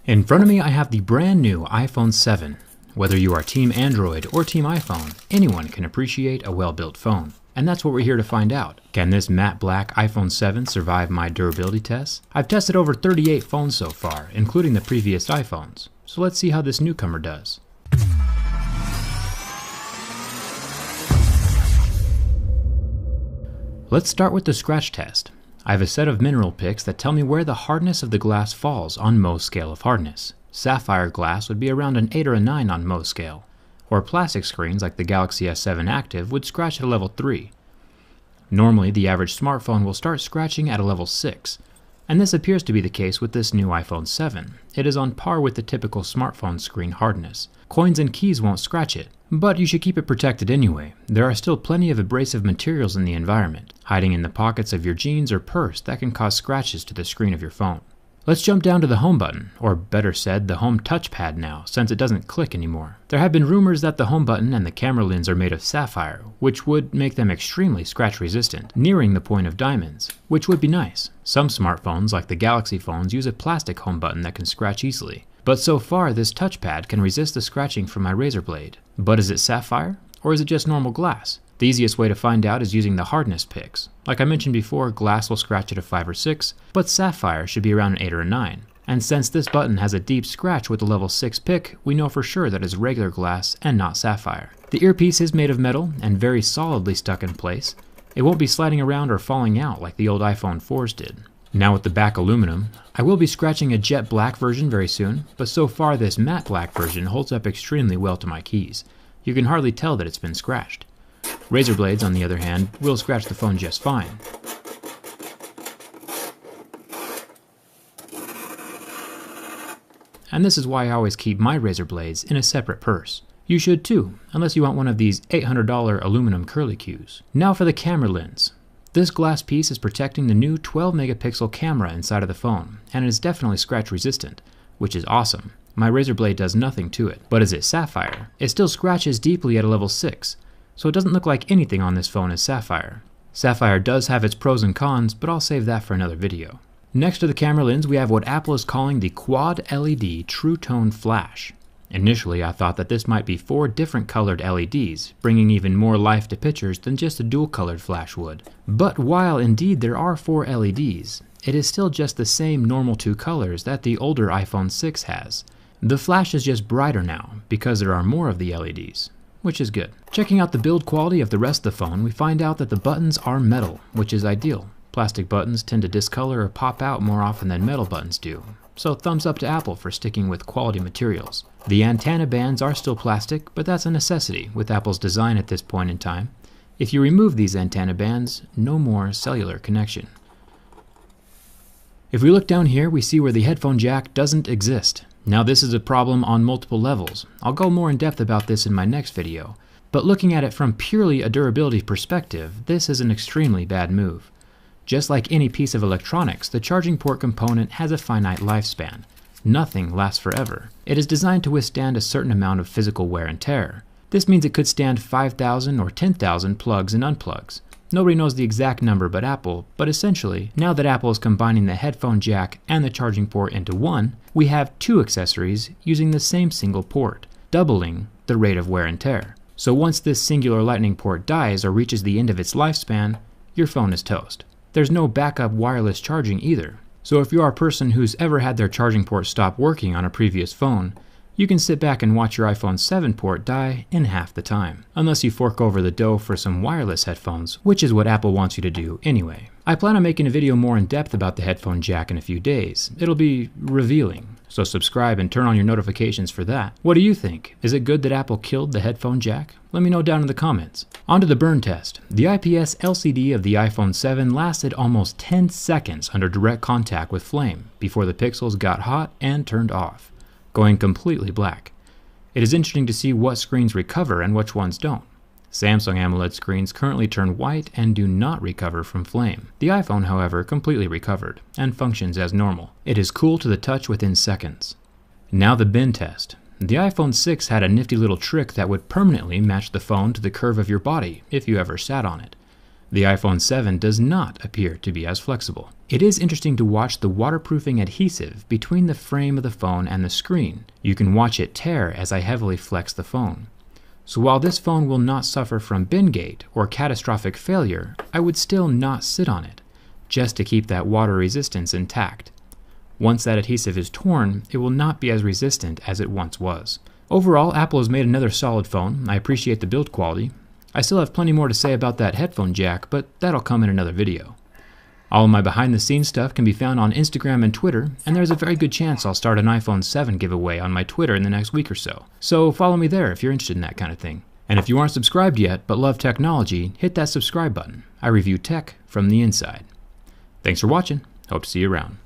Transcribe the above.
In front of me I have the brand new iPhone 7. Whether you are Team Android or Team iPhone, anyone can appreciate a well-built phone. And that's what we're here to find out. Can this matte black iPhone 7 survive my durability tests? I've tested over 38 phones so far, including the previous iPhones. So let's see how this newcomer does. Let's start with the scratch test. I have a set of mineral picks that tell me where the hardness of the glass falls on Mohs scale of hardness. Sapphire glass would be around an 8 or a 9 on Mohs scale, or plastic screens like the Galaxy S7 Active would scratch at a level 3. Normally, the average smartphone will start scratching at a level 6, and this appears to be the case with this new iPhone 7. It is on par with the typical smartphone screen hardness. Coins and keys won't scratch it, but you should keep it protected anyway. There are still plenty of abrasive materials in the environment, hiding in the pockets of your jeans or purse that can cause scratches to the screen of your phone. Let's jump down to the home button, or better said, the home touchpad now, since it doesn't click anymore. There have been rumors that the home button and the camera lens are made of sapphire, which would make them extremely scratch resistant, nearing the point of diamonds, which would be nice. Some smartphones, like the Galaxy phones, use a plastic home button that can scratch easily. But so far, this touchpad can resist the scratching from my razor blade. But is it sapphire, or is it just normal glass? The easiest way to find out is using the hardness picks. Like I mentioned before, glass will scratch at a 5 or 6, but sapphire should be around an 8 or a 9. And since this button has a deep scratch with a level 6 pick, we know for sure that it's regular glass and not sapphire. The earpiece is made of metal and very solidly stuck in place. It won't be sliding around or falling out like the old iPhone 4s did. Now with the back aluminum, I will be scratching a jet black version very soon, but so far this matte black version holds up extremely well to my keys. You can hardly tell that it's been scratched. Razor blades, on the other hand, will scratch the phone just fine. And this is why I always keep my razor blades in a separate purse. You should too, unless you want one of these $800 aluminum curlicues. Now for the camera lens. This glass piece is protecting the new 12 megapixel camera inside of the phone, and it is definitely scratch resistant, which is awesome. My razor blade does nothing to it. But is it sapphire? It still scratches deeply at a level 6, so it doesn't look like anything on this phone is sapphire. Sapphire does have its pros and cons, but I'll save that for another video. Next to the camera lens, we have what Apple is calling the Quad LED True Tone Flash. Initially, I thought that this might be 4 different colored LEDs, bringing even more life to pictures than just a dual-colored flash would. But while indeed there are 4 LEDs, it is still just the same normal 2 colors that the older iPhone 6 has. The flash is just brighter now, because there are more of the LEDs, which is good. Checking out the build quality of the rest of the phone, we find out that the buttons are metal, which is ideal. Plastic buttons tend to discolor or pop out more often than metal buttons do. So thumbs up to Apple for sticking with quality materials. The antenna bands are still plastic, but that's a necessity with Apple's design at this point in time. If you remove these antenna bands, no more cellular connection. If we look down here, we see where the headphone jack doesn't exist. Now this is a problem on multiple levels. I'll go more in depth about this in my next video. But looking at it from purely a durability perspective, this is an extremely bad move. Just like any piece of electronics, the charging port component has a finite lifespan. Nothing lasts forever. It is designed to withstand a certain amount of physical wear and tear. This means it could stand 5,000 or 10,000 plugs and unplugs. Nobody knows the exact number but Apple, but essentially, now that Apple is combining the headphone jack and the charging port into one, we have 2 accessories using the same single port, doubling the rate of wear and tear. So once this singular lightning port dies or reaches the end of its lifespan, your phone is toast. There's no backup wireless charging either. So if you are a person who's ever had their charging port stop working on a previous phone, you can sit back and watch your iPhone 7 port die in half the time. Unless you fork over the dough for some wireless headphones, which is what Apple wants you to do anyway. I plan on making a video more in depth about the headphone jack in a few days. It'll be revealing, so subscribe and turn on your notifications for that. What do you think? Is it good that Apple killed the headphone jack? Let me know down in the comments. On to the burn test. The IPS LCD of the iPhone 7 lasted almost 10 seconds under direct contact with flame before the pixels got hot and turned off, going completely black. It is interesting to see what screens recover and which ones don't. Samsung AMOLED screens currently turn white and do not recover from flame. The iPhone, however, completely recovered and functions as normal. It is cool to the touch within seconds. Now the bend test. The iPhone 6 had a nifty little trick that would permanently match the phone to the curve of your body if you ever sat on it. The iPhone 7 does not appear to be as flexible. It is interesting to watch the waterproofing adhesive between the frame of the phone and the screen. You can watch it tear as I heavily flex the phone. So while this phone will not suffer from bin gate or catastrophic failure, I would still not sit on it, just to keep that water resistance intact. Once that adhesive is torn, it will not be as resistant as it once was. Overall, Apple has made another solid phone. I appreciate the build quality. I still have plenty more to say about that headphone jack, but that'll come in another video. All of my behind the scenes stuff can be found on Instagram and Twitter, and there's a very good chance I'll start an iPhone 7 giveaway on my Twitter in the next week or so. So follow me there if you're interested in that kind of thing. And if you aren't subscribed yet but love technology, hit that subscribe button. I review tech from the inside. Thanks for watching. Hope to see you around.